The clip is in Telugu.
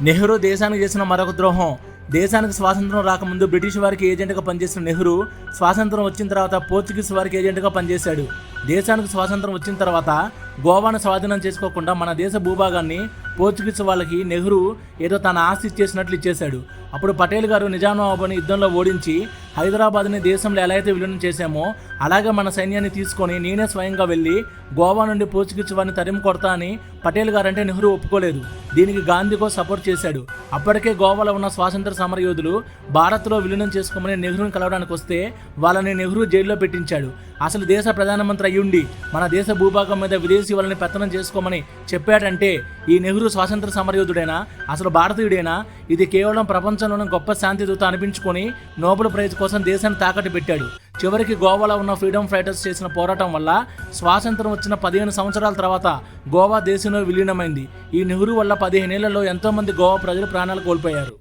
నెహ్రూ దేశానికి చేసిన మరొక ద్రోహం. దేశానికి స్వాతంత్రం రాకముందు బ్రిటిష్ వారికి ఏజెంట్గా పనిచేసిన నెహ్రూ స్వాతంత్రం వచ్చిన తర్వాత పోర్చుగీస్ వారికి ఏజెంట్గా పనిచేశాడు. దేశానికి స్వాతంత్రం వచ్చిన తర్వాత గోవాను స్వాధీనం చేసుకోకుండా మన దేశ భూభాగాన్ని పోర్చుగీస్ వాళ్ళకి నెహ్రూ ఏదో తన ఆస్తి ఇచ్చేసినట్లు ఇచ్చేశాడు. అప్పుడు పటేల్ గారు నిజాం నవాబుని యుద్ధంలో ఓడించి హైదరాబాద్ని దేశంలో ఎలా అయితే విలీనం చేశామో అలాగే మన సైన్యాన్ని తీసుకొని నేనే స్వయంగా వెళ్ళి గోవా నుండి పోర్చుగీస్ వారిని తరిమి కొడతా అని పటేల్ గారు అంటే నెహ్రూ ఒప్పుకోలేదు. దీనికి గాంధీకో సపోర్ట్ చేశాడు. అప్పటికే గోవాలో ఉన్న స్వాతంత్ర సమరయోధులు భారత్లో విలీనం చేసుకోమని నెహ్రూని కలవడానికి వస్తే వాళ్ళని నెహ్రూ జైల్లో పెట్టించాడు. అసలు దేశ ప్రధానమంత్రి అయ్యుండి మన దేశ భూభాగం మీద విదేశీ వాళ్ళని పెత్తనం చేసుకోమని చెప్పాడంటే ఈ నెహ్రూ స్వాతంత్ర సమరయోధుడైనా, అసలు భారతీయుడైనా? ఇది కేవలం ప్రపంచంలోని గొప్ప శాంతి దూత అనిపించుకొని నోబెల్ ప్రైజ్ కోసం దేశాన్ని తాకట్టు పెట్టాడు. చివరికి గోవాలో ఉన్న ఫ్రీడమ్ ఫైటర్స్ చేసిన పోరాటం వల్ల స్వాతంత్రం వచ్చిన 15 సంవత్సరాల తర్వాత గోవా దేశంలో విలీనమైంది. ఈ నెహ్రూ వల్ల 15 ఏళ్లలో ఎంతో మంది గోవా ప్రజలు ప్రాణాలు కోల్పోయారు.